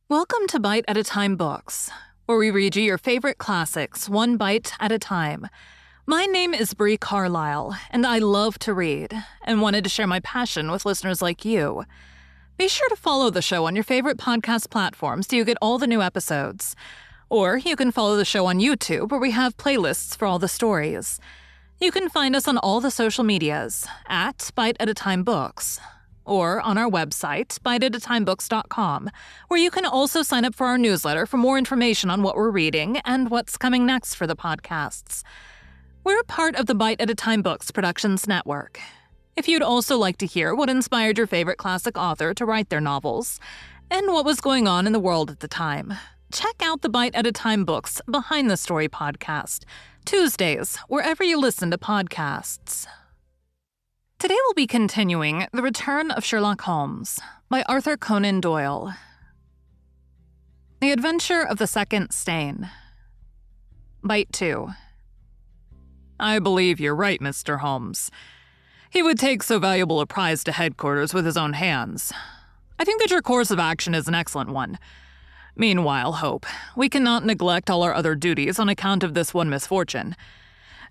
Welcome to Bite at a Time Books, where we read you your favorite classics one bite at a time. My name is Bree Carlile, and I love to read, and wanted to share my passion with listeners like you. Be sure to follow the show on your favorite podcast platforms so you get all the new episodes. Or you can follow the show on YouTube, where we have playlists for all the stories. You can find us on all the social medias at Bite at a Time Books, or on our website, biteatatimebooks.com, where you can also sign up for our newsletter for more information on what we're reading and what's coming next for the podcasts. We're part of the Bite at a Time Books Productions Network. If you'd also like to hear what inspired your favorite classic author to write their novels, and what was going on in the world at the time, check out the Bite at a Time Books Behind the Story podcast, Tuesdays, wherever you listen to podcasts. Today we'll be continuing The Return of Sherlock Holmes by Arthur Conan Doyle. The Adventure of the Second Stain. Bite 2. I believe you're right, Mr. Holmes. He would take so valuable a prize to headquarters with his own hands. I think that your course of action is an excellent one. Meanwhile, Hope, we cannot neglect all our other duties on account of this one misfortune.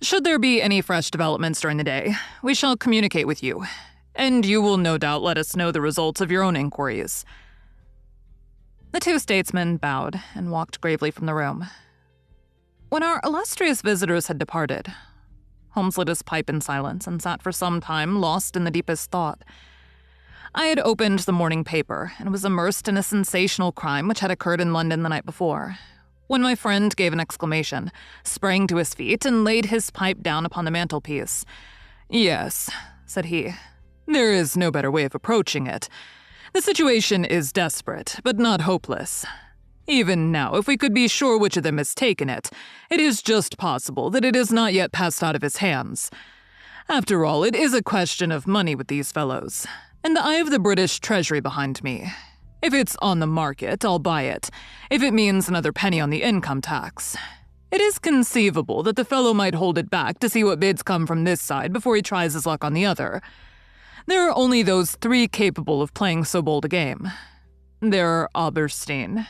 Should there be any fresh developments during the day, we shall communicate with you, and you will no doubt let us know the results of your own inquiries. The two statesmen bowed and walked gravely from the room. When our illustrious visitors had departed, Holmes lit his pipe in silence and sat for some time lost in the deepest thought. I had opened the morning paper and was immersed in a sensational crime which had occurred in London the night before, when my friend gave an exclamation, sprang to his feet, and laid his pipe down upon the mantelpiece. Yes, said he, there is no better way of approaching it. The situation is desperate, but not hopeless. Even now, if we could be sure which of them has taken it, it is just possible that it has not yet passed out of his hands. After all, it is a question of money with these fellows, and I have the British Treasury behind me. If it's on the market, I'll buy it, if it means another penny on the income tax. It is conceivable that the fellow might hold it back to see what bids come from this side before he tries his luck on the other. There are only those three capable of playing so bold a game. There are Oberstein,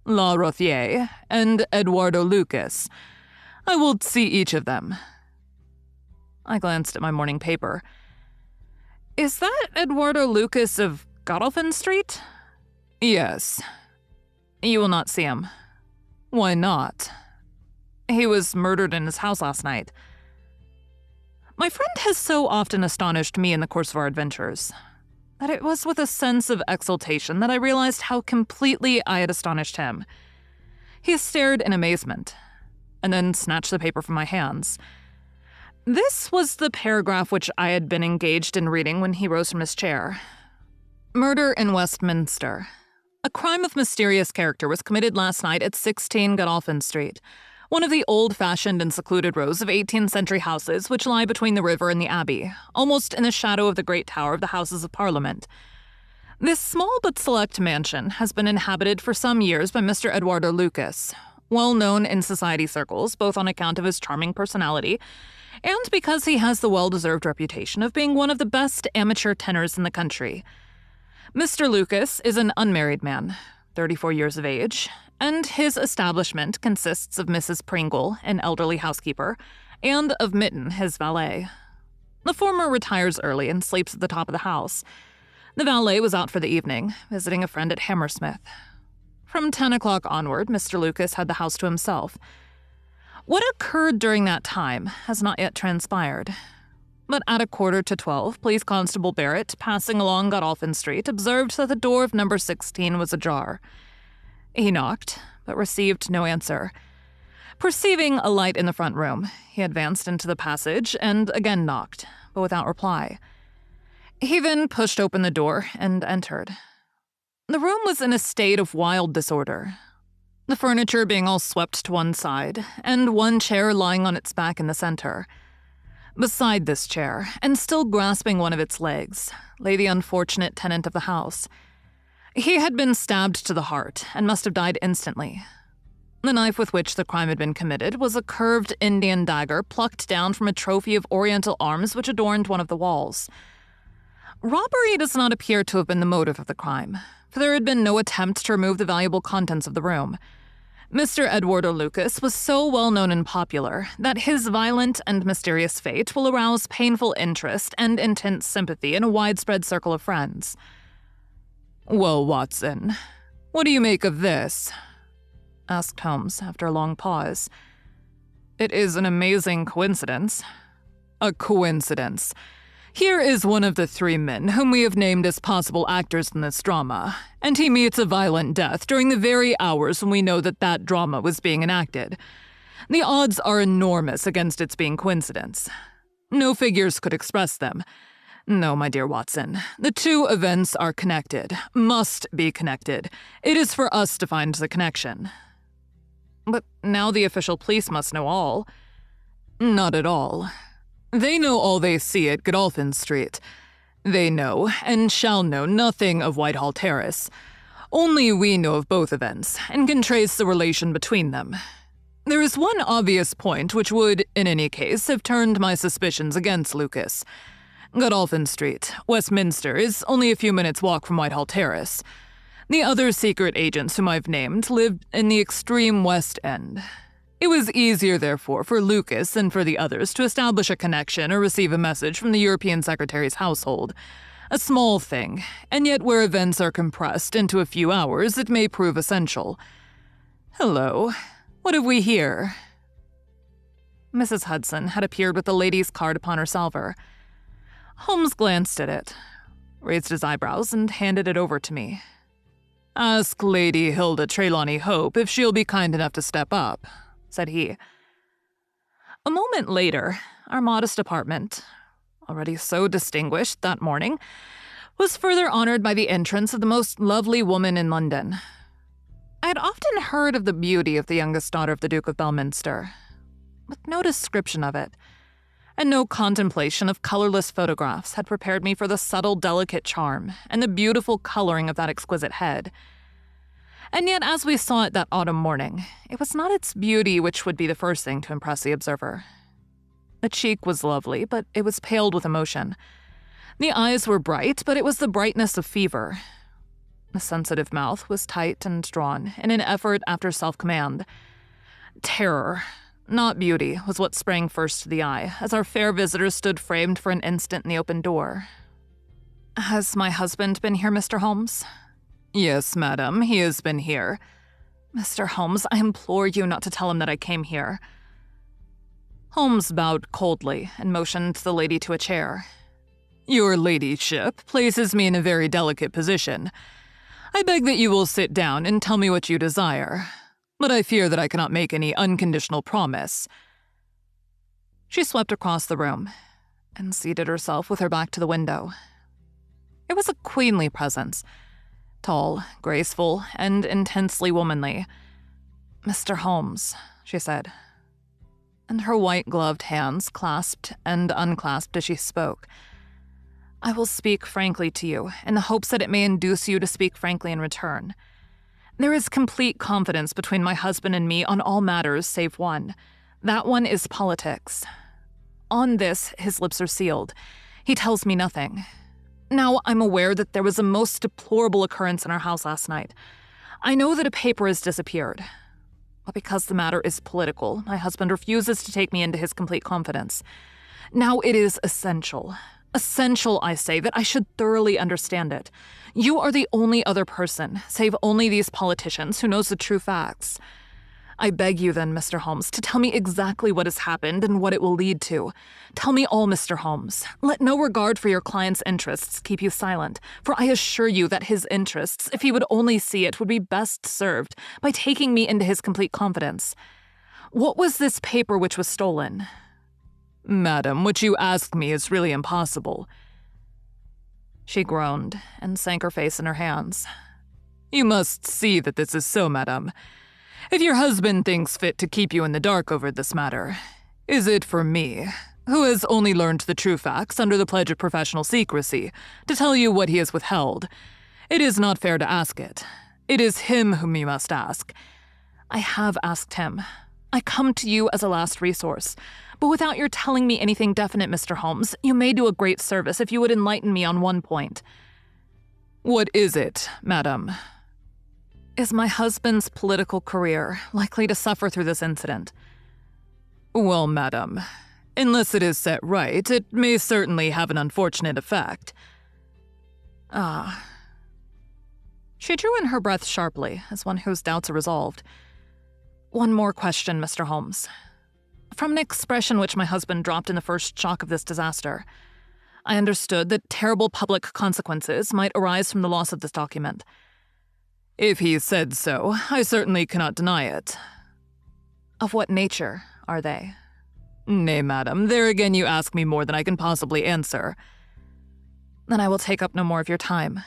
La Rothier, and Eduardo Lucas. I will see each of them. I glanced at my morning paper. Is that Eduardo Lucas of Godolphin Street? Yes. You will not see him. Why not? He was murdered in his house last night. My friend has so often astonished me in the course of our adventures that it was with a sense of exultation that I realized how completely I had astonished him. He stared in amazement, and then snatched the paper from my hands. This was the paragraph which I had been engaged in reading when he rose from his chair. Murder in Westminster. A crime of mysterious character was committed last night at 16 Godolphin Street, one of the old-fashioned and secluded rows of 18th century houses which lie between the river and the Abbey, almost in the shadow of the great tower of the Houses of Parliament. This small but select mansion has been inhabited for some years by Mr. Eduardo Lucas, well known in society circles both on account of his charming personality and because he has the well-deserved reputation of being one of the best amateur tenors in the country. Mr. Lucas is an unmarried man, 34 years of age, and his establishment consists of Mrs. Pringle, an elderly housekeeper, and of Mitten, his valet. The former retires early and sleeps at the top of the house. The valet was out for the evening, visiting a friend at Hammersmith. From 10 o'clock onward, Mr. Lucas had the house to himself. What occurred during that time has not yet transpired. But at 11:45, Police Constable Barrett, passing along Godolphin Street, observed that the door of number 16 was ajar. He knocked, but received no answer. Perceiving a light in the front room, he advanced into the passage and again knocked, but without reply. He then pushed open the door and entered. The room was in a state of wild disorder, the furniture being all swept to one side, and one chair lying on its back in the center. Beside this chair, and still grasping one of its legs, lay the unfortunate tenant of the house. He had been stabbed to the heart and must have died instantly. The knife with which the crime had been committed was a curved Indian dagger plucked down from a trophy of Oriental arms which adorned one of the walls. Robbery does not appear to have been the motive of the crime, for there had been no attempt to remove the valuable contents of the room. Mr. Eduardo Lucas was so well known and popular that his violent and mysterious fate will arouse painful interest and intense sympathy in a widespread circle of friends. "Well, Watson, what do you make of this?" asked Holmes after a long pause. "It is an amazing coincidence." "A coincidence. Here is one of the 3 men whom we have named as possible actors in this drama, and he meets a violent death during the very hours when we know that drama was being enacted. The odds are enormous against its being coincidence. No figures could express them. No, my dear Watson, the 2 events are connected, must be connected. It is for us to find the connection." "But now the official police must know all." "Not at all. They know all they see at Godolphin Street. They know, and shall know, nothing of Whitehall Terrace. Only we know of both events, and can trace the relation between them. There is one obvious point which would, in any case, have turned my suspicions against Lucas. Godolphin Street, Westminster, is only a few minutes' walk from Whitehall Terrace. The other secret agents whom I've named lived in the extreme West End. It was easier, therefore, for Lucas than for the others to establish a connection or receive a message from the European Secretary's household. A small thing, and yet where events are compressed into a few hours, it may prove essential. Hello, what have we here?" Mrs. Hudson had appeared with the lady's card upon her salver. Holmes glanced at it, raised his eyebrows, and handed it over to me. "Ask Lady Hilda Trelawney Hope if she'll be kind enough to step up," said he. A moment later, our modest apartment, already so distinguished that morning, was further honored by the entrance of the most lovely woman in London. I had often heard of the beauty of the youngest daughter of the Duke of Belminster, with no description of it, and no contemplation of colorless photographs had prepared me for the subtle, delicate charm and the beautiful coloring of that exquisite head. And yet, as we saw it that autumn morning, it was not its beauty which would be the first thing to impress the observer. The cheek was lovely, but it was paled with emotion. The eyes were bright, but it was the brightness of fever. The sensitive mouth was tight and drawn in an effort after self-command. Terror, not beauty, was what sprang first to the eye as our fair visitor stood framed for an instant in the open door. "Has my husband been here, Mr. Holmes?" "Yes, madam, he has been here." "Mr. Holmes, I implore you not to tell him that I came here." Holmes bowed coldly and motioned the lady to a chair. "Your ladyship places me in a very delicate position. I beg that you will sit down and tell me what you desire, but I fear that I cannot make any unconditional promise." She swept across the room and seated herself with her back to the window. It was a queenly presence, tall, graceful, and intensely womanly. "Mr. Holmes," she said, and her white-gloved hands clasped and unclasped as she spoke. "I will speak frankly to you, in the hopes that it may induce you to speak frankly in return. There is complete confidence between my husband and me on all matters save one. That one is politics. On this, his lips are sealed. He tells me nothing. Now, I'm aware that there was a most deplorable occurrence in our house last night. I know that a paper has disappeared. But because the matter is political, my husband refuses to take me into his complete confidence. Now it is essential, I say, that I should thoroughly understand it. You are the only other person, save only these politicians, who knows the true facts. I beg you then, Mr. Holmes, to tell me exactly what has happened and what it will lead to. Tell me all, Mr. Holmes. Let no regard for your client's interests keep you silent, for I assure you that his interests, if he would only see it, would be best served by taking me into his complete confidence. What was this paper which was stolen?" "Madam, what you ask me is really impossible." She groaned and sank her face in her hands. "You must see that this is so, madam. If your husband thinks fit to keep you in the dark over this matter, is it for me, who has only learned the true facts under the pledge of professional secrecy, to tell you what he has withheld? It is not fair to ask it. It is him whom you must ask." "I have asked him. I come to you as a last resource, but without your telling me anything definite, Mr. Holmes, you may do a great service if you would enlighten me on one point. What is it, madam? Is my husband's political career likely to suffer through this incident? Well, madam, unless it is set right, it may certainly have an unfortunate effect. Ah. She drew in her breath sharply, as one whose doubts are resolved. One more question, Mr. Holmes. From an expression which my husband dropped in the first shock of this disaster, I understood that terrible public consequences might arise from the loss of this document. If he said so, I certainly cannot deny it. Of what nature are they? Nay, madam, there again you ask me more than I can possibly answer. Then I will take up no more of your time.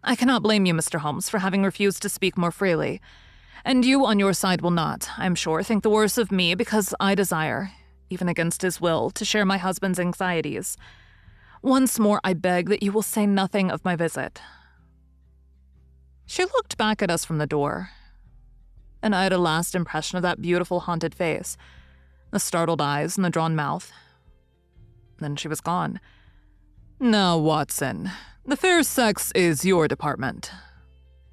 I cannot blame you, Mr. Holmes, for having refused to speak more freely. And you, on your side, will not, I am sure, think the worse of me because I desire, even against his will, to share my husband's anxieties. Once more, I beg that you will say nothing of my visit. She looked back at us from the door, and I had a last impression of that beautiful haunted face, the startled eyes and the drawn mouth. Then she was gone. Now, Watson, the fair sex is your department,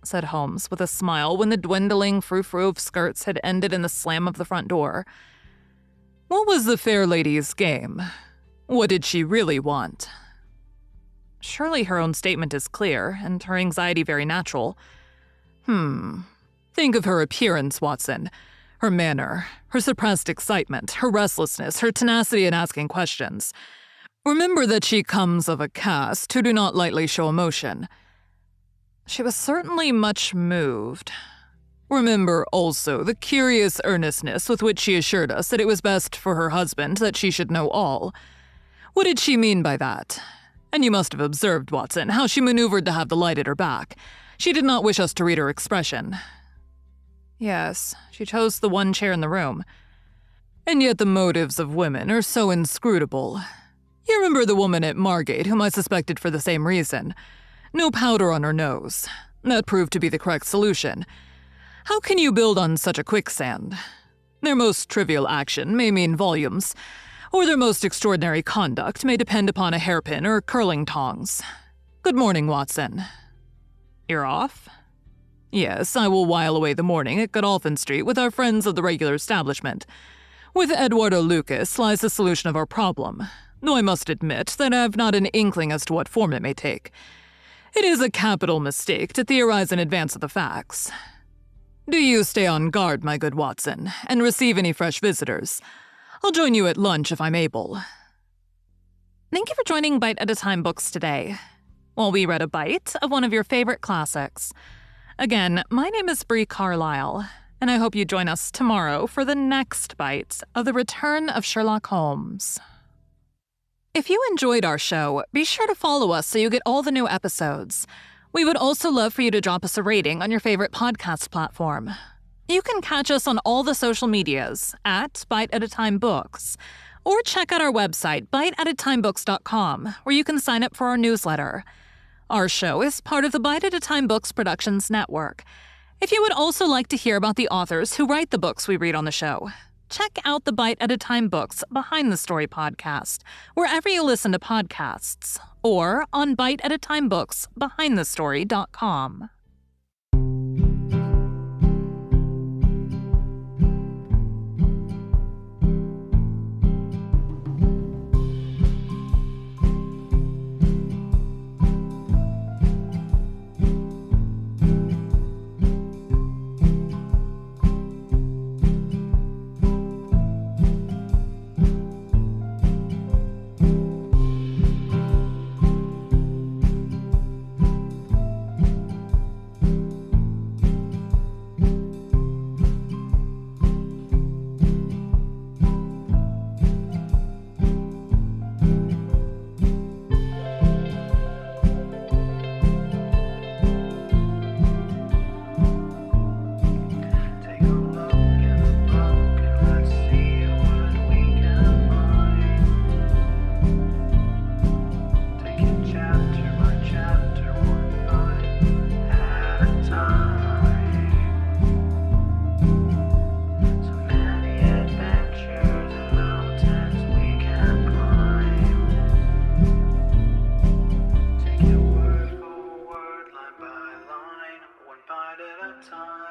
said Holmes with a smile when the dwindling frou-frou of skirts had ended in the slam of the front door. What was the fair lady's game? What did she really want? Surely her own statement is clear, and her anxiety very natural. Think of her appearance, Watson. Her manner, her suppressed excitement, her restlessness, her tenacity in asking questions. Remember that she comes of a caste who do not lightly show emotion. She was certainly much moved. Remember also the curious earnestness with which she assured us that it was best for her husband that she should know all. What did she mean by that? And you must have observed, Watson, how she maneuvered to have the light at her back. She did not wish us to read her expression. Yes, she chose the one chair in the room. And yet the motives of women are so inscrutable. You remember the woman at Margate whom I suspected for the same reason. No powder on her nose. That proved to be the correct solution. How can you build on such a quicksand? Their most trivial action may mean volumes, or their most extraordinary conduct may depend upon a hairpin or curling tongs. Good morning, Watson. You're off? Yes, I will while away the morning at Godolphin Street with our friends of the regular establishment. With Eduardo Lucas lies the solution of our problem, though I must admit that I have not an inkling as to what form it may take. It is a capital mistake to theorize in advance of the facts. Do you stay on guard, my good Watson, and receive any fresh visitors. I'll join you at lunch if I'm able. Thank you for joining Bite at a Time Books today, while we read a bite of one of your favorite classics. Again, my name is Bree Carlile, and I hope you join us tomorrow for the next bite of The Return of Sherlock Holmes. If you enjoyed our show, be sure to follow us so you get all the new episodes. We would also love for you to drop us a rating on your favorite podcast platform. You can catch us on all the social medias at Bite at a Time Books, or check out our website, biteatatimebooks.com, where you can sign up for our newsletter. Our show is part of the Bite at a Time Books Productions Network. If you would also like to hear about the authors who write the books we read on the show, check out the Bite at a Time Books Behind the Story podcast, wherever you listen to podcasts, or on biteatatimebooksbehindthestory.com. time.